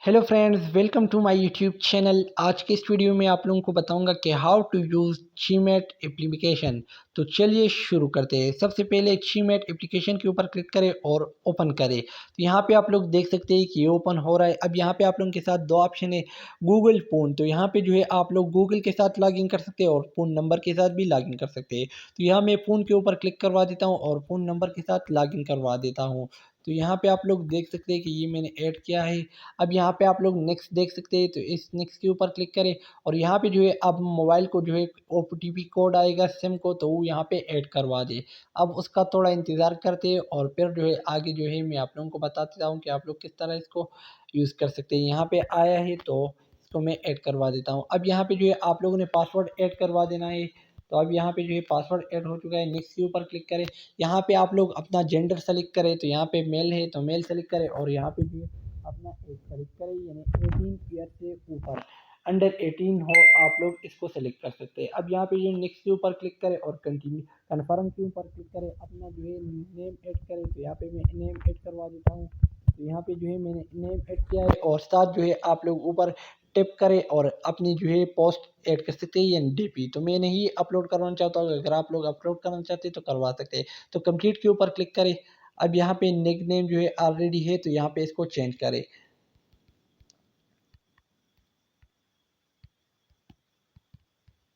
Hello friends, welcome to my YouTube channel. आज के इस वीडियो में आप लोगों को बताऊंगा कि how to use GMAT application. तो चलिए शुरू करते हैं। सबसे पहले जीमेट एप्लीकेशन के ऊपर क्लिक करें और ओपन करें। तो यहाँ पे आप लोग देख सकते हैं कि ये ओपन हो रहा है। अब यहाँ पे आप लोगों के साथ दो ऑप्शन है, गूगल फ़ोन। तो यहाँ पे जो है आप लोग गूगल के साथ लॉगिन कर सकते हैं और फ़ोन नंबर के साथ भी लॉगिन कर सकते हैं। तो यहाँ मैं फ़ोन के ऊपर क्लिक करवा देता हूँ और फ़ोन नंबर के साथ लॉगिन करवा देता हूँ। तो यहाँ पे आप लोग देख सकते हैं कि ये मैंने ऐड किया है। अब यहाँ पे आप लोग नेक्स्ट देख सकते हैं, तो इस नेक्स्ट के ऊपर क्लिक करें और यहाँ पे जो है अब मोबाइल को जो है ओटीपी कोड आएगा सिम को, तो वो यहाँ पे ऐड करवा दे। अब उसका थोड़ा इंतज़ार करते हैं और फिर जो है आगे जो है मैं आप लोगों को बताता हूँ कि आप लोग किस तरह इसको यूज़ कर सकते हैं। यहाँ पे आया है तो इसको मैं ऐड करवा देता हूँ। अब यहाँ पे जो है आप लोगों ने पासवर्ड ऐड करवा देना है। तो अब यहाँ पे जो है पासवर्ड ऐड हो चुका है। नेक्स्ट के ऊपर क्लिक करें। यहाँ पे आप लोग अपना जेंडर सेलेक्ट करें, तो यहाँ पे मेल है तो मेल सेलेक्ट करें और यहाँ पे जो है अपना एज सेलेक्ट करें, यानी 18 ईयर से ऊपर अंडर 18 हो आप लोग इसको सेलेक्ट कर सकते हैं। अब यहाँ पे जो नेक्स्ट के ऊपर क्लिक करें और कंटिन्यू कन्फर्म के ऊपर क्लिक करें। अपना जो है नेम ऐड करें, तो यहाँ पे मैं नेम ऐड करवा देता हूँ। तो यहाँ पे जो है मैंने नेम ऐड किया है और साथ जो है आप लोग ऊपर टिप करें और अपनी जो है पोस्ट ऐड कर सकते हैं, यानी डीपी। तो मैं नहीं अपलोड करवाना चाहता हूँ, अगर आप लोग अपलोड करना चाहते हैं तो करवा सकते हैं। तो कंप्लीट के ऊपर क्लिक करें। अब यहाँ पे निक नेम जो है ऑलरेडी है, तो यहाँ पे इसको चेंज करें।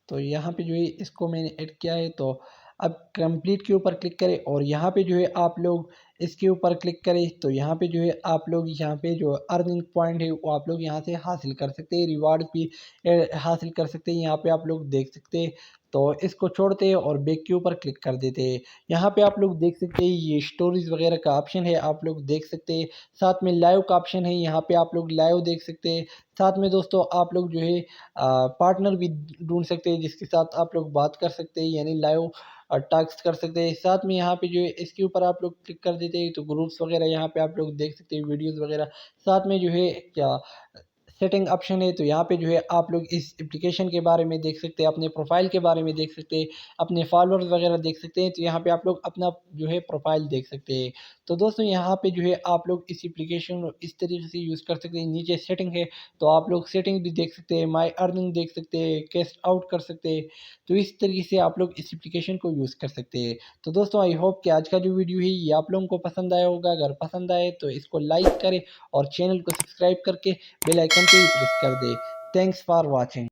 तो यहाँ पे जो है इसको मैंने ऐड किया है। तो अब कंप्लीट के ऊपर क्लिक करें और यहाँ पे जो है आप लोग इसके ऊपर क्लिक करें। तो यहाँ पे जो है आप लोग यहाँ पे जो अर्निंग पॉइंट है वो आप लोग यहाँ से हासिल कर सकते हैं, रिवार्ड भी हासिल कर सकते हैं। यहाँ पे आप लोग देख सकते हैं। तो इसको छोड़ते हैं और बैक के ऊपर क्लिक कर देते हैं। यहाँ पे आप लोग देख सकते हैं ये स्टोरीज वगैरह का ऑप्शन है, आप लोग देख सकते हैं। साथ में लाइव का ऑप्शन है, यहाँ पे आप लोग लाइव देख सकते हैं। साथ में दोस्तों आप लोग जो है पार्टनर भी ढूंढ सकते हैं जिसके साथ आप लोग बात कर सकते हैं, यानी लाइव टास्क कर सकते हैं। साथ में यहाँ पे जो है इसके ऊपर आप लोग क्लिक कर देते हैं तो ग्रुप्स वगैरह यहाँ पे आप लोग देख सकते हैं, वीडियोस वगैरह। साथ में जो है क्या सेटिंग ऑप्शन है, तो यहाँ पे जो है आप लोग इस एप्लीकेशन के बारे में देख सकते हैं, अपने प्रोफाइल के बारे में देख सकते हैं, अपने फॉलोअर्स वगैरह देख सकते हैं। तो यहाँ पे आप लोग अपना जो है प्रोफाइल देख सकते हैं। तो दोस्तों यहाँ पे जो है आप लोग इस एप्लीकेशन को इस तरीके से यूज़ कर सकते हैं। नीचे सेटिंग है तो आप लोग सेटिंग भी देख सकते हैं, माई अर्निंग देख सकते हैं, कैश आउट कर सकते हैं। तो इस तरीके से आप लोग इस एप्लीकेशन को यूज़ कर सकते हैं। तो दोस्तों आई होप कि आज का जो वीडियो है ये आप लोगों को पसंद आया होगा। अगर पसंद आए तो इसको लाइक करें और चैनल को सब्सक्राइब करके बेल आइकन पे भी प्रेस कर दे। Thanks for watching.